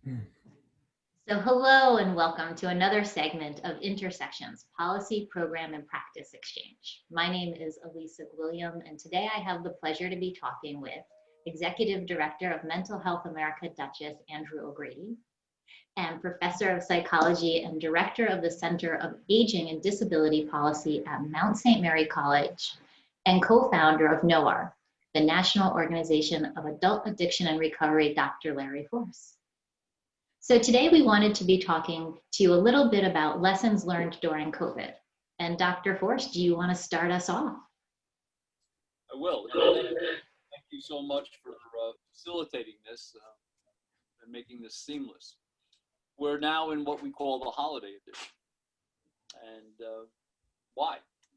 So hello and welcome to another segment of Intersections, Policy, Program, and Practice Exchange. My name is Elisa William, and today I have the pleasure to be talking with Executive Director of Mental Health America Dutchess, Andrew O'Grady, and Professor of Psychology and Director of the Center of Aging and Disability Policy at Mount St. Mary College, and co-founder of NOAR, the National Organization of Adult Addiction and Recovery, Dr. Larry Force. So today we wanted to be talking to you a little bit about lessons learned during COVID. And Dr. Force, do you want to start us off? I will. Thank you so much for facilitating this and making this seamless. We're now in what we call the holiday edition. And why?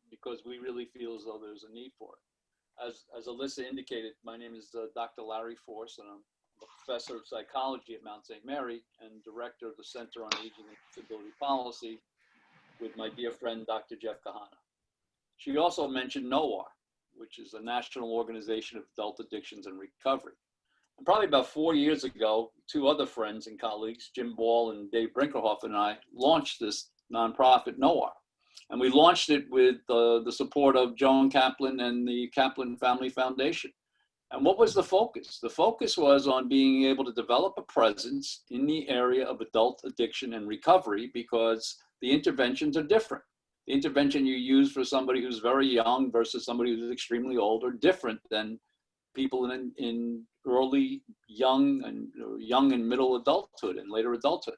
Because we really feel as though there's a need for it. As Alyssa indicated, my name is Dr. Larry Force, and I'm a professor of psychology at Mount St. Mary and director of the Center on Aging and Disability Policy with my dear friend, Dr. Jeff Kahana. She also mentioned NOAR, which is the National Organization of Adult Addictions and Recovery. And probably about 4 years ago, two other friends and colleagues, Jim Ball and Dave Brinkerhoff, and I launched this nonprofit, NOAR. And we launched it with the support of Joan Kaplan and the Kaplan Family Foundation. And what was the focus? The focus was on being able to develop a presence in the area of adult addiction and recovery because the interventions are different. The intervention you use for somebody who's very young versus somebody who's extremely old are different than people in early young and middle adulthood and later adulthood.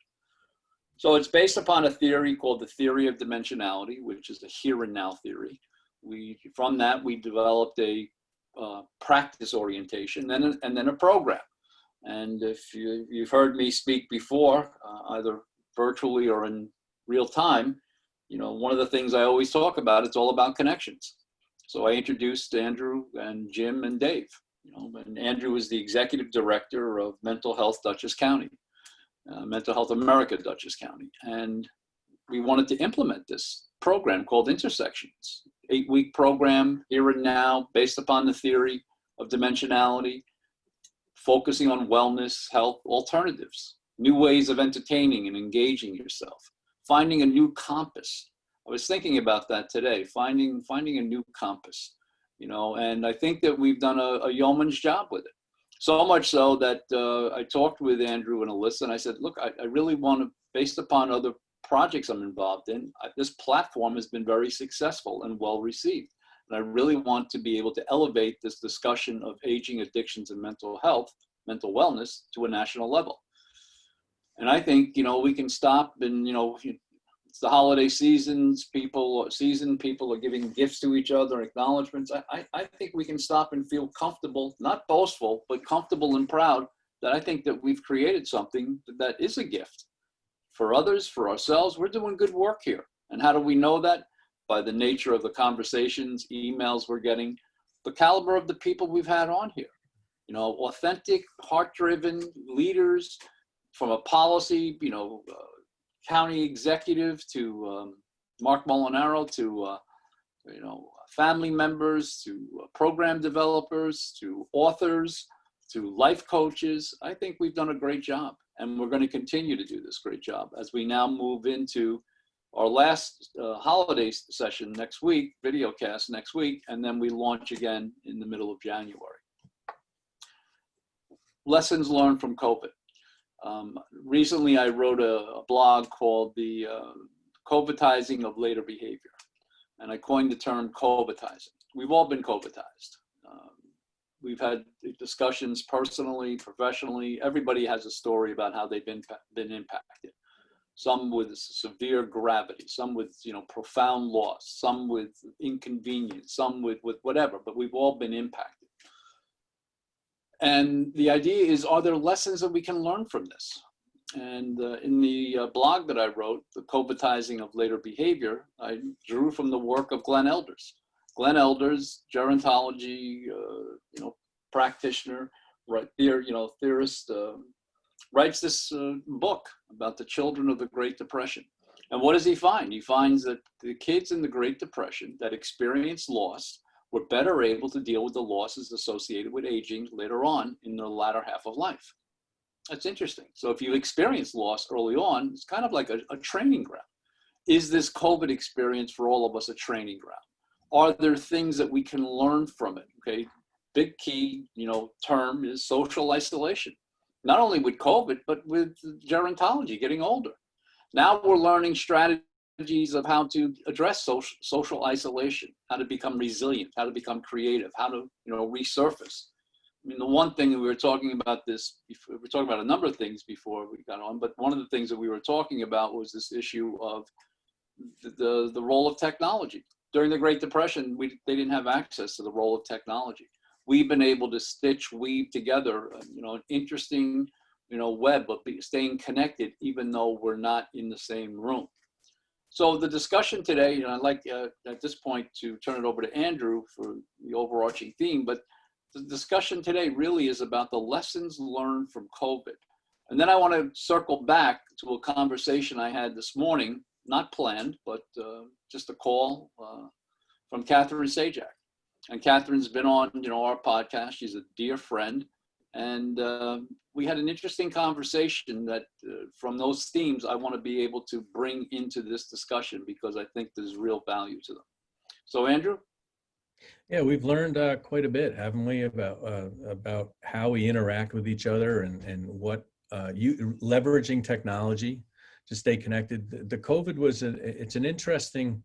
So it's based upon a theory called the theory of dimensionality, which is the here and now theory. From that, we developed a practice orientation and then a program. And if you've heard me speak before, either virtually or in real time, one of the things I always talk about, it's all about connections. So I introduced Andrew and Jim and Dave, and Andrew is the executive director of Mental Health Dutchess County, Mental Health America Dutchess County. And we wanted to implement this program called Intersections, 8-week program, here and now, based upon the theory of dimensionality, focusing on wellness, health, alternatives, new ways of entertaining and engaging yourself, finding a new compass. I was thinking about that today, finding a new compass, and I think that we've done a yeoman's job with it. So much so that I talked with Andrew and Alyssa and I said, look, I really want to, based upon other projects I'm involved in, this platform has been very successful and well received. And I really want to be able to elevate this discussion of aging, addictions, and mental health, mental wellness to a national level. And I think, we can stop and, it's the holiday seasons, people are giving gifts to each other, acknowledgments. I think we can stop and feel comfortable, not boastful, but comfortable and proud that I think that we've created something that is a gift for others, for ourselves. We're doing good work here. And how do we know that? By the nature of the conversations, emails we're getting, the caliber of the people we've had on here. Authentic, heart-driven leaders from a policy, county executive to Mark Molinaro to, family members to program developers to authors to life coaches. I think we've done a great job. And we're going to continue to do this great job as we now move into our last holiday session next week, video cast next week, and then we launch again in the middle of January. Lessons learned from COVID. Recently, I wrote a blog called the COVIDizing of later behavior, and I coined the term COVIDizing. We've all been COVIDized. We've had discussions personally, professionally. Everybody has a story about how they've been impacted. Some with severe gravity, some with profound loss, some with inconvenience, some with whatever. But we've all been impacted. And the idea is, are there lessons that we can learn from this? And in the blog that I wrote, the COVIDizing of later behavior, I drew from the work of Glenn Elders. Glenn Elders, gerontology, practitioner, theorist, writes this book about the children of the Great Depression. And what does he find? He finds that the kids in the Great Depression that experienced loss were better able to deal with the losses associated with aging later on in the latter half of life. That's interesting. So if you experience loss early on, it's kind of like a training ground. Is this COVID experience for all of us a training ground? Are there things that we can learn from it? Okay, big key, term is social isolation. Not only with COVID, but with gerontology, getting older. Now we're learning strategies of how to address social isolation, how to become resilient, how to become creative, how to, resurface. I mean, the one thing that we were talking about this, we were talking about a number of things before we got on, but one of the things that we were talking about was this issue of the role of technology. During the Great Depression, they didn't have access to the role of technology. We've been able to weave together, an interesting, web of staying connected, even though we're not in the same room. So the discussion today, I'd like at this point to turn it over to Andrew for the overarching theme, but the discussion today really is about the lessons learned from COVID. And then I want to circle back to a conversation I had this morning, not planned, but just a call from Catherine Sajak. And Catherine's been on, our podcast. She's a dear friend. And we had an interesting conversation that from those themes, I want to be able to bring into this discussion because I think there's real value to them. So Andrew? Yeah, we've learned quite a bit, haven't we, about how we interact with each other and what leveraging technology to stay connected. The COVID it's an interesting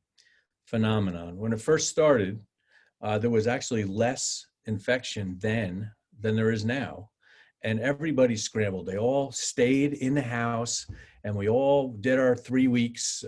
phenomenon. When it first started, there was actually less infection then than there is now. And everybody scrambled. They all stayed in the house and we all did our 3 weeks,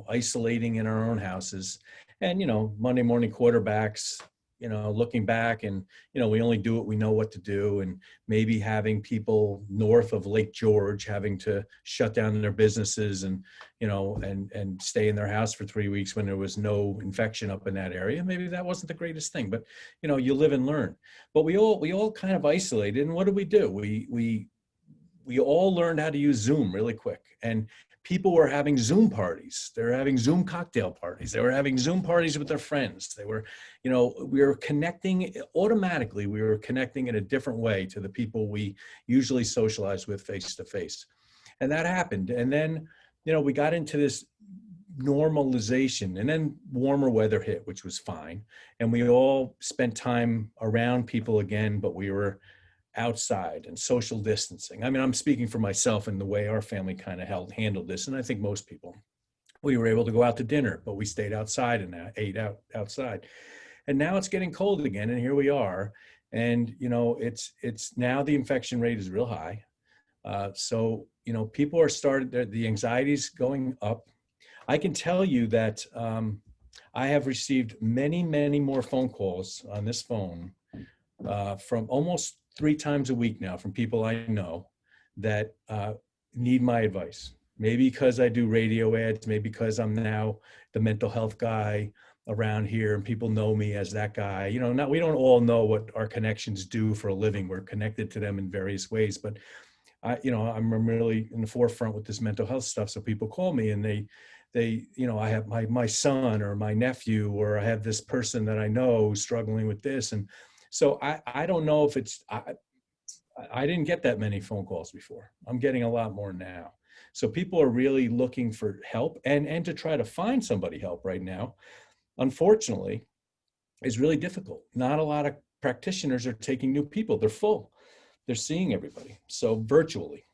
isolating in our own houses. And, Monday morning quarterbacks, looking back and, we only do what we know what to do. And maybe having people north of Lake George having to shut down their businesses and, and stay in their house for 3 weeks when there was no infection up in that area. Maybe that wasn't the greatest thing, but, you live and learn. But we all kind of isolated. And what did we do? We all learned how to use Zoom really quick. And people were having Zoom parties. They were having Zoom cocktail parties. They were having Zoom parties with their friends. They were, we were connecting automatically. We were connecting in a different way to the people we usually socialize with face to face. And that happened. And then, we got into this normalization and then warmer weather hit, which was fine. And we all spent time around people again, but we were outside and social distancing. I mean, I'm speaking for myself and the way our family kind of handled this. And I think most people, we were able to go out to dinner, but we stayed outside and ate outside. And now it's getting cold again. And here we are. And, it's now the infection rate is real high. So, people are the anxiety's going up. I can tell you that I have received many, many more phone calls on this phone from almost 3 times a week now from people I know that need my advice. Maybe because I do radio ads, maybe because I'm now the mental health guy around here and people know me as that guy. We don't all know what our connections do for a living. We're connected to them in various ways, but I'm really in the forefront with this mental health stuff. So people call me and they I have my son or my nephew, or I have this person that I know who's struggling with this. And so I don't know if I didn't get that many phone calls before. I'm getting a lot more now. So people are really looking for help and to try to find somebody help right now, unfortunately, is really difficult. Not a lot of practitioners are taking new people. They're full. They're seeing everybody. So virtually.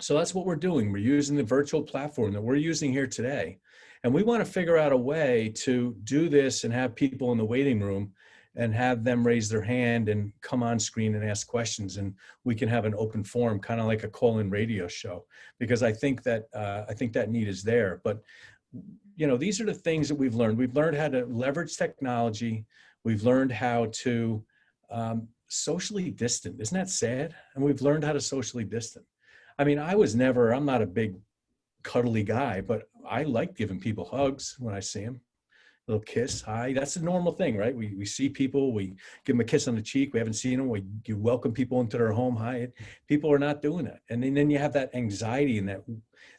So that's what we're doing. We're using the virtual platform that we're using here today. And we want to figure out a way to do this and have people in the waiting room and have them raise their hand and come on screen and ask questions. And we can have an open forum, kind of like a call-in radio show, because I think that need is there. But, these are the things that we've learned. We've learned how to leverage technology. We've learned how to socially distant. Isn't that sad? And we've learned how to socially distant. I mean, I'm not a big cuddly guy, but I like giving people hugs when I see them. A little kiss, hi. That's a normal thing, right? We see people, we give them a kiss on the cheek. We haven't seen them. You welcome people into their home. Hi. People are not doing that. And then you have that anxiety and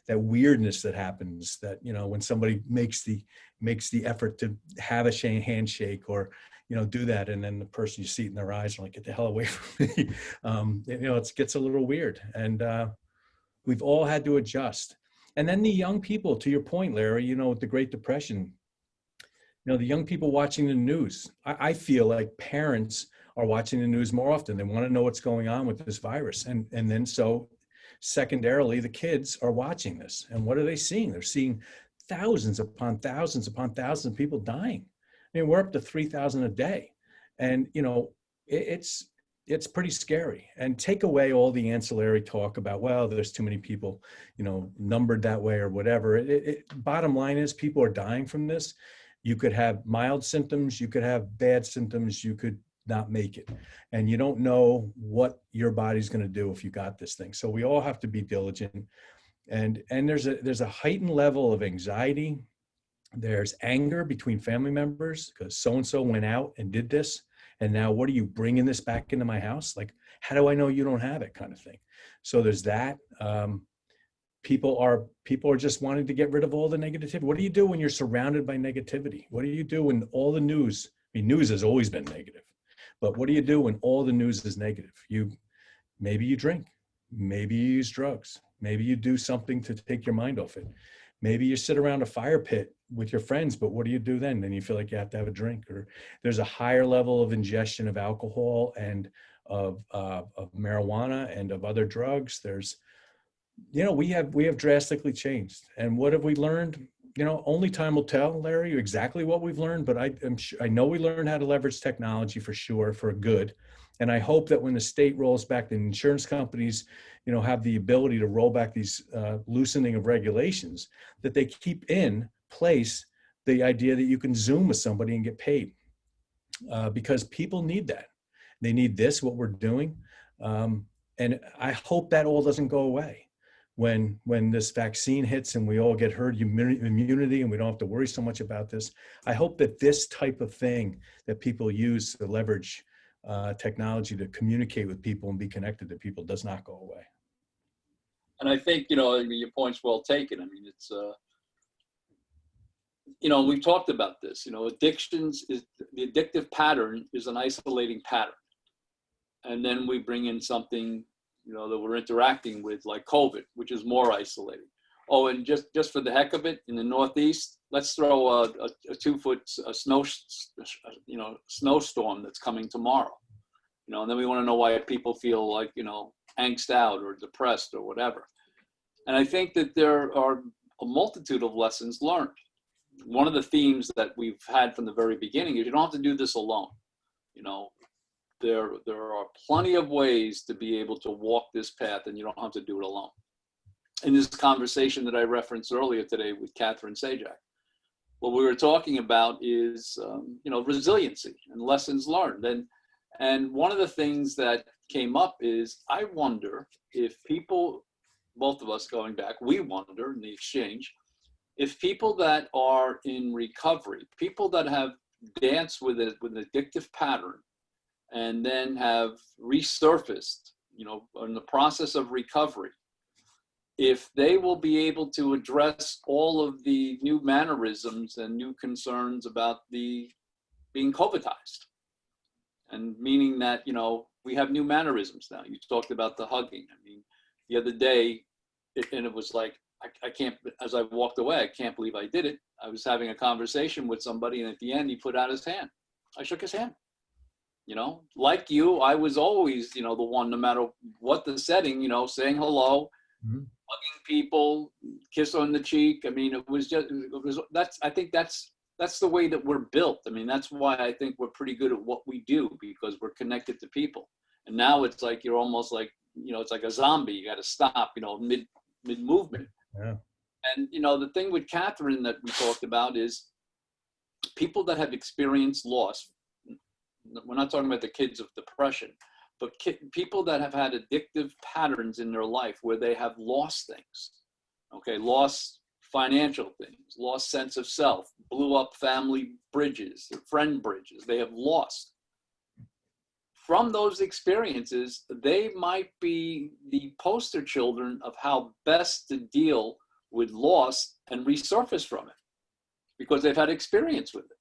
that weirdness that happens that, when somebody makes the effort to have a handshake or, do that. And then the person you see it in their eyes are like, get the hell away from me. It gets a little weird. And we've all had to adjust. And then the young people, to your point, Larry, with the Great Depression, the young people watching the news, I feel like parents are watching the news more often. They want to know what's going on with this virus. And then so secondarily, the kids are watching this. And what are they seeing? They're seeing thousands upon thousands upon thousands of people dying. I mean, we're up to 3,000 a day. And, it's pretty scary. And take away all the ancillary talk about, well, there's too many people, numbered that way or whatever. Bottom line is people are dying from this. You could have mild symptoms, you could have bad symptoms, you could not make it. And you don't know what your body's going to do if you got this thing. So we all have to be diligent. And there's a heightened level of anxiety. There's anger between family members because so-and-so went out and did this. And now what are you bringing this back into my house? Like, how do I know you don't have it, kind of thing? So there's that. People are just wanting to get rid of all the negativity. What do you do when you're surrounded by negativity? What do you do when all the news, news has always been negative, but what do you do when all the news is negative? Maybe you drink, maybe you use drugs, maybe you do something to take your mind off it. Maybe you sit around a fire pit with your friends, but what do you do then? Then you feel like you have to have a drink, or there's a higher level of ingestion of alcohol and of marijuana and of other drugs. There's, we have drastically changed. And what have we learned? Only time will tell, Larry, exactly what we've learned, but I know we learned how to leverage technology for sure, for good. And I hope that when the state rolls back, the insurance companies, have the ability to roll back these loosening of regulations, that they keep in place the idea that you can Zoom with somebody and get paid, because people need that. They need this, what we're doing. And I hope that all doesn't go away when this vaccine hits and we all get herd immunity and we don't have to worry so much about this. I hope that this type of thing that people use to leverage technology to communicate with people and be connected to people does not go away. And I think, your point's well taken. I mean, it's, we've talked about this, addictions is the addictive pattern is an isolating pattern. And then we bring in something, that we're interacting with, like COVID, which is more isolating. Oh, and just for the heck of it, in the Northeast, let's throw a 2-foot snowstorm that's coming tomorrow. And then we want to know why people feel like, angst out or depressed or whatever. And I think that there are a multitude of lessons learned. One of the themes that we've had from the very beginning is you don't have to do this alone. There are plenty of ways to be able to walk this path, and you don't have to do it alone. In this conversation that I referenced earlier today with Catherine Sajak, what we were talking about is, resiliency and lessons learned. And one of the things that came up is, I wonder if people, both of us going back, we wonder in the exchange, if people that are in recovery, people that have danced with an addictive pattern and then have resurfaced, in the process of recovery, if they will be able to address all of the new mannerisms and new concerns about being COVIDized. And meaning that, we have new mannerisms now. You talked about the hugging. I mean, the other day, it was like, I can't, as I walked away, I can't believe I did it. I was having a conversation with somebody, and at the end, he put out his hand. I shook his hand. Like you, I was always, the one, no matter what the setting, saying hello, hugging people, kiss on the cheek. I mean, I think that's the way that we're built. I mean, that's why I think we're pretty good at what we do, because we're connected to people. And now it's like, you're almost like, it's like a zombie. You got to stop, mid movement. Yeah. And, the thing with Catherine that we talked about is people that have experienced loss. We're not talking about the kids of depression, but people that have had addictive patterns in their life where they have lost things, lost financial things, lost sense of self, blew up family bridges, friend bridges, they have lost. From those experiences, they might be the poster children of how best to deal with loss and resurface from it, because they've had experience with it.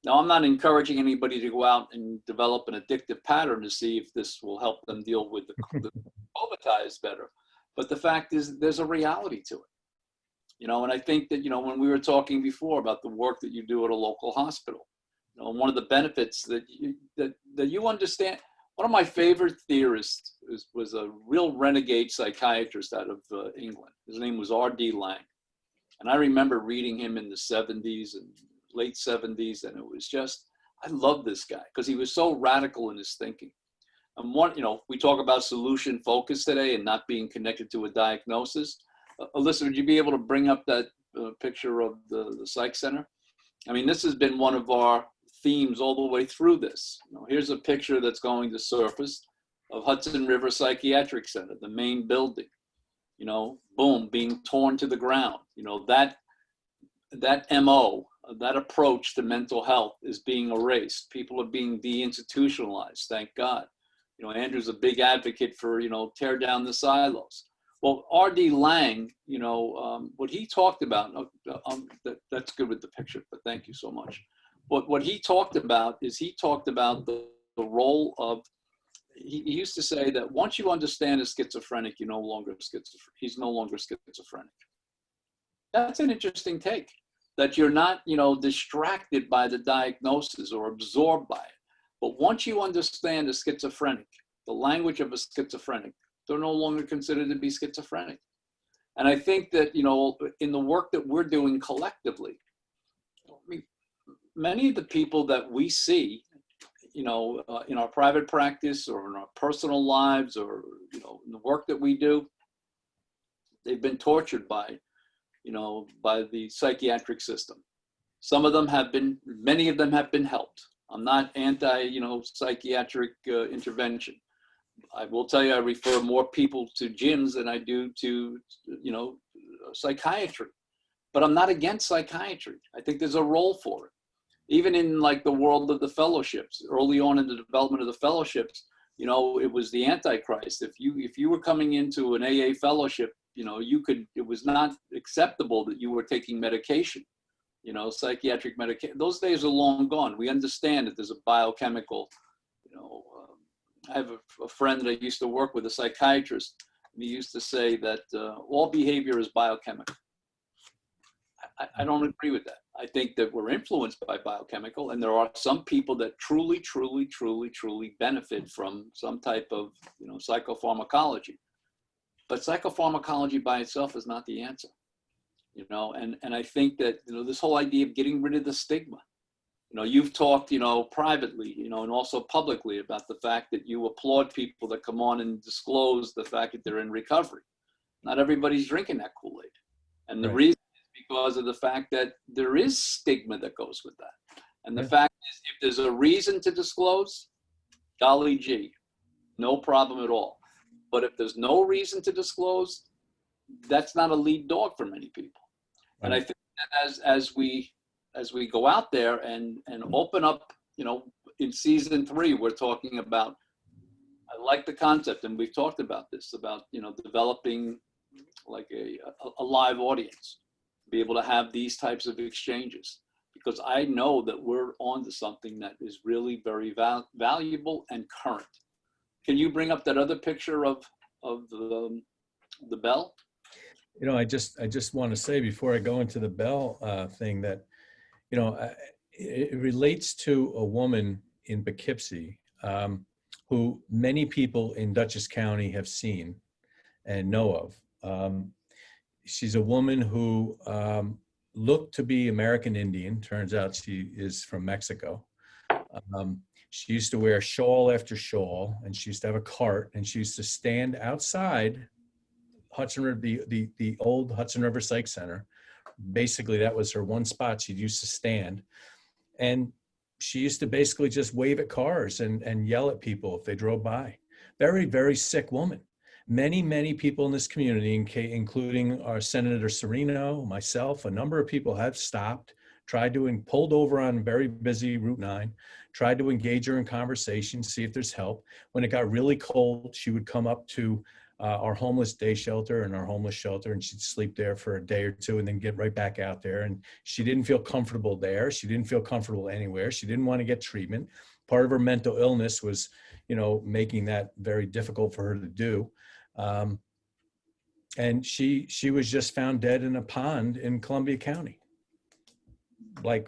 Now, I'm not encouraging anybody to go out and develop an addictive pattern to see if this will help them deal with the COVID better. But the fact is, there's a reality to it. You know, and I think that, you know, when we were talking before about the work that you do at a local hospital, you know, one of the benefits that you understand, one of my favorite theorists was a real renegade psychiatrist out of England. His name was R.D. Laing. And I remember reading him in the 70s and late 70s, and it was just, I love this guy because he was so radical in his thinking. And one, you know, we talk about solution focus today and not being connected to a diagnosis. Alyssa, would you be able to bring up that picture of the psych center? I mean, this has been one of our themes all the way through this. You know, here's a picture that's going to surface of Hudson River Psychiatric Center, the main building, you know, boom, being torn to the ground. You know, that MO, that approach to mental health is being erased. People are being deinstitutionalized, thank God. You know, Andrew's a big advocate for, you know, tear down the silos. Well, R.D. Laing, you know, what he talked about, that's good with the picture, but thank you so much. What he talked about is he talked about the role of, he used to say that once you understand a schizophrenic, he's no longer schizophrenic. That's an interesting take, that you're not, you know, distracted by the diagnosis or absorbed by it. But once you understand a schizophrenic, the language of a schizophrenic, they're no longer considered to be schizophrenic. And I think that, you know, in the work that we're doing collectively, I mean, many of the people that we see, you know, in our private practice or in our personal lives or, you know, in the work that we do, they've been tortured by, you know, by the psychiatric system. Some of them have been, many of them have been helped. I'm not anti, you know, psychiatric intervention. I will tell you, I refer more people to gyms than I do to, you know, psychiatry. But I'm not against psychiatry. I think there's a role for it. Even in like the world of the fellowships, early on in the development of the fellowships, you know, it was the Antichrist. If you were coming into an AA fellowship, you know, it was not acceptable that you were taking medication, you know, psychiatric medication. Those days are long gone. We understand that there's a biochemical, you know, I have a friend that I used to work with, a psychiatrist, and he used to say that all behavior is biochemical. I don't agree with that. I think that we're influenced by biochemical, and there are some people that truly benefit from some type of, you know, psychopharmacology. But psychopharmacology by itself is not the answer, you know, and I think that, you know, this whole idea of getting rid of the stigma. You know, you've talked, you know, privately, you know, and also publicly about the fact that you applaud people that come on and disclose the fact that they're in recovery. Not everybody's drinking that Kool-Aid. And the reason is because of the fact that there is stigma that goes with that. And the fact is, if there's a reason to disclose, golly gee, no problem at all. But if there's no reason to disclose, that's not a lead dog for many people. And I think that as we go out there and open up, you know, in season 3, we're talking about, I like the concept, and we've talked about this, about, you know, developing like a live audience, be able to have these types of exchanges, because I know that we're onto something that is really very valuable and current. Can you bring up that other picture of the bell? You know, I just want to say before I go into the bell thing that, you know, it relates to a woman in Poughkeepsie who many people in Dutchess County have seen and know of. She's a woman who looked to be American Indian. Turns out she is from Mexico. She used to wear shawl after shawl, and she used to have a cart, and she used to stand outside Hudson River, the old Hudson River Psych Center. Basically, that was her one spot she used to stand. And she used to basically just wave at cars and yell at people if they drove by. Very, very sick woman. Many people in this community, including our Senator Serino, myself, a number of people have stopped, pulled over on very busy Route 9, tried to engage her in conversation, see if there's help. When it got really cold, she would come up to our homeless day shelter and our homeless shelter, and she'd sleep there for a day or two and then get right back out there. And she didn't feel comfortable there. She didn't feel comfortable anywhere. She didn't want to get treatment. Part of her mental illness was, making that very difficult for her to do. And she was just found dead in a pond in Columbia County. Like,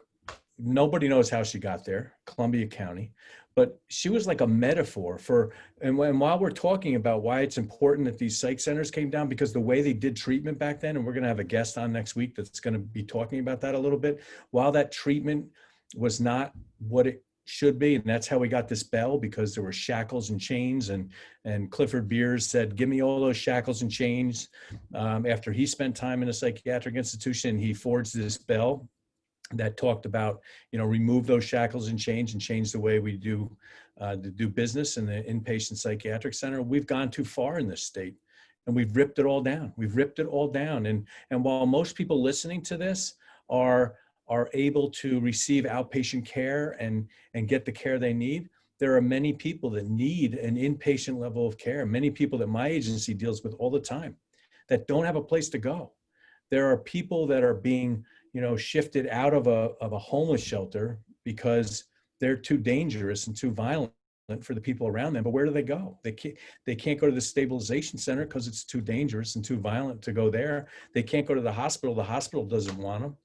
nobody knows how she got there, Columbia County. But she was like a metaphor for, and while we're talking about why it's important that these psych centers came down, because the way they did treatment back then, and we're going to have a guest on next week that's going to be talking about that a little bit, while that treatment was not what it should be, and that's how we got this bell, because there were shackles and chains, and Clifford Beers said, give me all those shackles and chains. After he spent time in a psychiatric institution, he forged this bell that talked about, remove those shackles and change the way we do business in the inpatient psychiatric center. We've gone too far in this state, and we've ripped it all down. We've ripped it all down. And while most people listening to this are able to receive outpatient care and get the care they need, there are many people that need an inpatient level of care. Many people that my agency deals with all the time that don't have a place to go. There are people that are being shifted out of a homeless shelter because they're too dangerous and too violent for the people around them. But where do they go? They can't go to the stabilization center because it's too dangerous and too violent to go there. They can't go to the hospital. The hospital doesn't want them.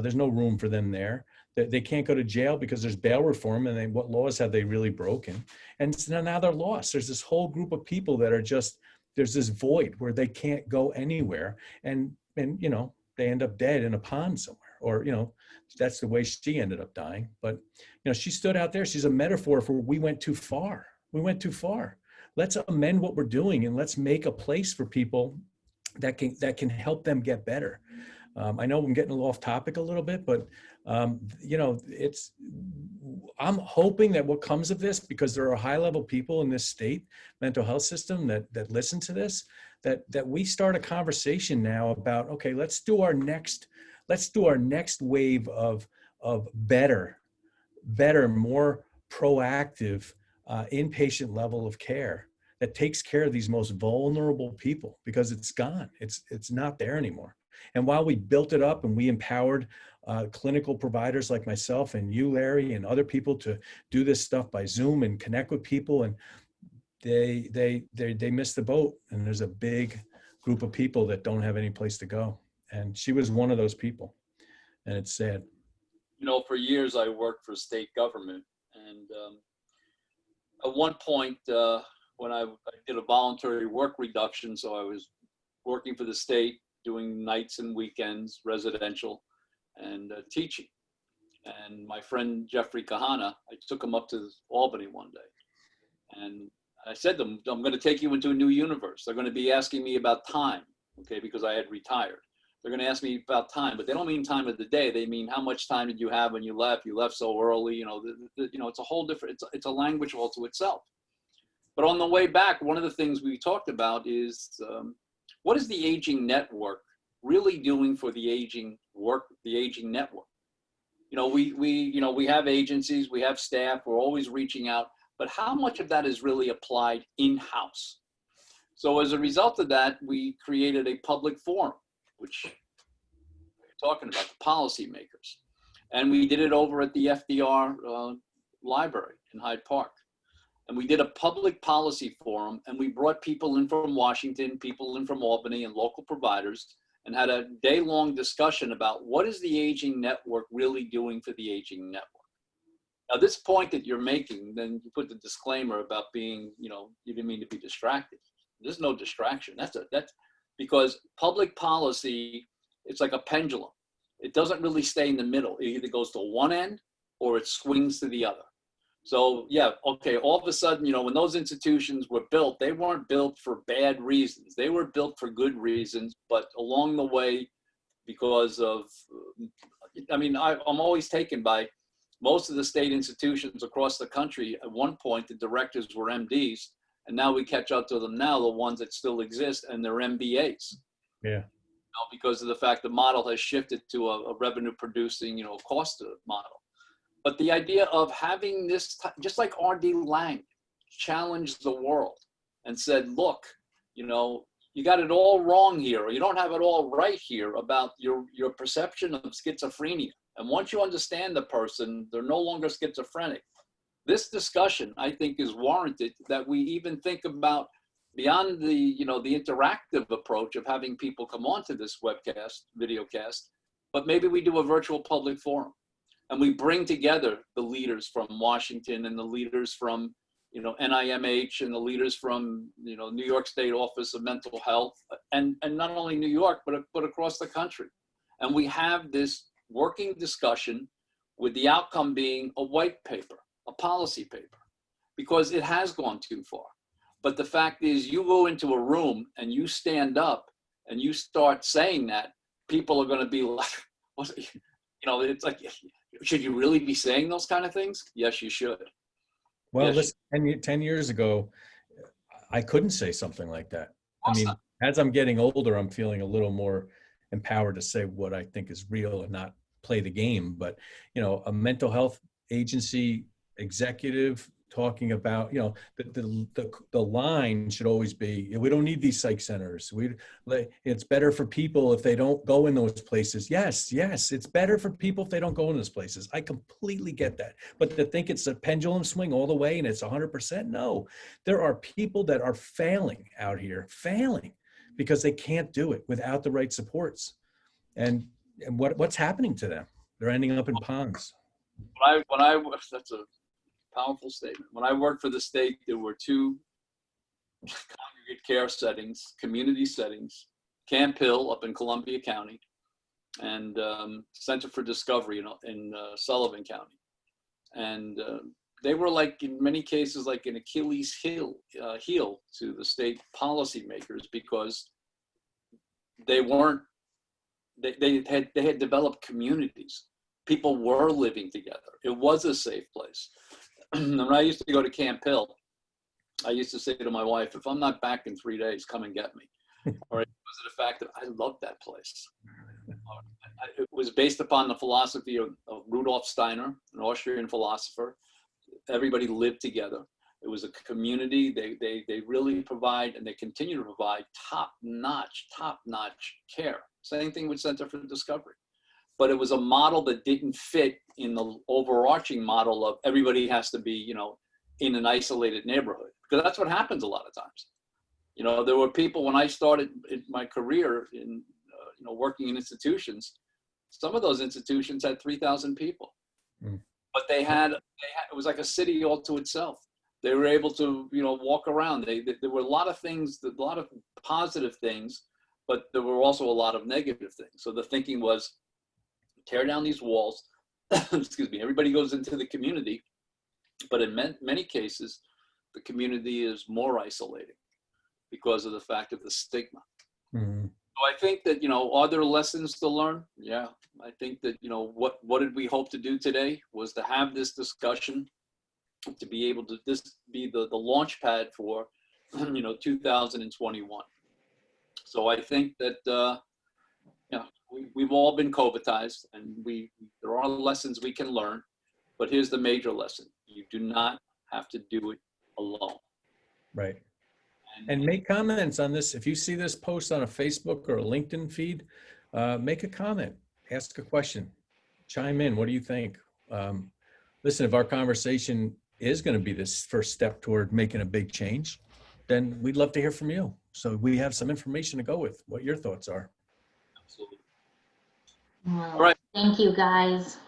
There's no room for them there. They can't go to jail because there's bail reform, and what laws have they really broken? And so now they're lost. There's this whole group of people that are just, there's this void where they can't go anywhere. And they end up dead in a pond somewhere, or, that's the way she ended up dying. But, she stood out there. She's a metaphor for, we went too far. We went too far. Let's amend what we're doing, and let's make a place for people that can help them get better. I know I'm getting a little off topic a little bit, but, I'm hoping that what comes of this, because there are high level people in this state mental health system that listen to this, that we start a conversation now about, okay, let's do our next wave of better, more proactive inpatient level of care that takes care of these most vulnerable people, because it's gone. It's not there anymore. And while we built it up and we empowered clinical providers like myself and you, Larry, and other people to do this stuff by Zoom and connect with people, and they missed the boat, and there's a big group of people that don't have any place to go. And she was one of those people, and it's sad. For years I worked for state government, and at one point when I did a voluntary work reduction, so I was working for the state, doing nights and weekends, residential, and teaching. And my friend Jeffrey Kahana, I took him up to Albany one day, and I said to them, I'm going to take you into a new universe. They're going to be asking me about time, okay, because I had retired. They're going to ask me about time, but they don't mean time of the day. They mean, how much time did you have when you left? You left so early. It's a whole different, it's a language all to itself. But on the way back, one of the things we talked about is, what is the aging network really doing for the aging network? We have agencies, we have staff, we're always reaching out, but how much of that is really applied in-house? So as a result of that, we created a public forum, which we're talking about the policymakers. And we did it over at the FDR library in Hyde Park. And we did a public policy forum, and we brought people in from Washington, people in from Albany, and local providers, and had a day-long discussion about what is the aging network really doing for the aging network. Now, this point that you're making, then you put the disclaimer about being, you didn't mean to be distracted. There's no distraction. That's because public policy, it's like a pendulum. It doesn't really stay in the middle. It either goes to one end or it swings to the other. So yeah, okay, all of a sudden, when those institutions were built, they weren't built for bad reasons. They were built for good reasons, but along the way, because of, I'm always taken by most of the state institutions across the country. At one point, the directors were MDs, and now we catch up to them now, the ones that still exist, and they're MBAs. Yeah. Because of the fact the model has shifted to a revenue producing, cost model. But the idea of having this, just like R.D. Laing challenged the world and said, look, you know, you got it all wrong here, or you don't have it all right here about your perception of schizophrenia. And once you understand the person, they're no longer schizophrenic. This discussion, I think, is warranted, that we even think about beyond the, you know, the interactive approach of having people come onto this webcast, videocast, but maybe we do a virtual public forum and we bring together the leaders from Washington and the leaders from, you know, NIMH and the leaders from, you know, New York State Office of Mental Health, and not only New York, but across the country. And we have this working discussion with the outcome being a white paper, a policy paper, because it has gone too far. But the fact is, you go into a room and you stand up and you start saying that, people are going to be like, you know, it's like, should you really be saying those kind of things? Yes, you should. Well, Yes. listen, 10 years ago, I couldn't say something like that. I Awesome. mean, as I'm getting older, I'm feeling a little more empowered to say what I think is real and not play the game. But, you know, a mental health agency executive talking about, you know, the line should always be, we don't need these psych centers. It's better for people if they don't go in those places. Yes, it's better for people if they don't go in those places. I completely get that. But to think it's a pendulum swing all the way and it's 100%, no. There are people that are failing out here, because they can't do it without the right supports. And what's happening to them? They're ending up in ponds. That's a powerful statement. When I worked for the state, there were 2 congregate care settings, community settings, Camp Hill up in Columbia County, and Center for Discovery in Sullivan County. And they were, like, in many cases, like an Achilles heel to the state policymakers, because they had developed communities. People were living together. It was a safe place. And when I used to go to Camp Hill, I used to say to my wife, if I'm not back in 3 days, come and get me. All right, because of the fact that I loved that place. It was based upon the philosophy of Rudolf Steiner, an Austrian philosopher. Everybody lived together. It was a community. They really provide, and they continue to provide top-notch care. Same thing with Center for Discovery. But it was a model that didn't fit in the overarching model of everybody has to be, you know, in an isolated neighborhood. Because that's what happens a lot of times. You know, there were people, when I started in my career in, you know, working in institutions, some of those institutions had 3,000 people. But it was like a city all to itself. They were able to, you know, walk around. There were a lot of things, a lot of positive things, but there were also a lot of negative things. So the thinking was, tear down these walls. Excuse me. Everybody goes into the community, but in many cases, the community is more isolating because of the fact of the stigma. Mm-hmm. So I think that, you know, are there lessons to learn? Yeah, I think that, you know, what did we hope to do today was to have this discussion, to be able to be the launch pad for, you know, 2021. So I think that, you know, we've all been COVIDized, and there are lessons we can learn, but here's the major lesson. You do not have to do it alone. Right. And make comments on this. If you see this post on a Facebook or a LinkedIn feed, make a comment, ask a question, chime in. What do you think? Listen, if our conversation is going to be this first step toward making a big change, then we'd love to hear from you. So we have some information to go with what your thoughts are. Absolutely. Well, All right. Thank you, guys.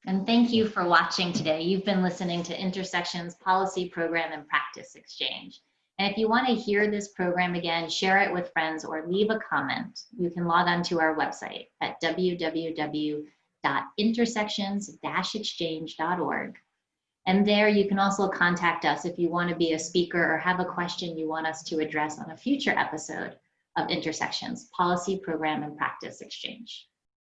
And thank you for watching today. You've been listening to Intersections Policy Program and Practice Exchange. And if you want to hear this program again, share it with friends or leave a comment, you can log on to our website at www.intersections-exchange.org. And there you can also contact us if you want to be a speaker or have a question you want us to address on a future episode of Intersections Policy Program and Practice Exchange.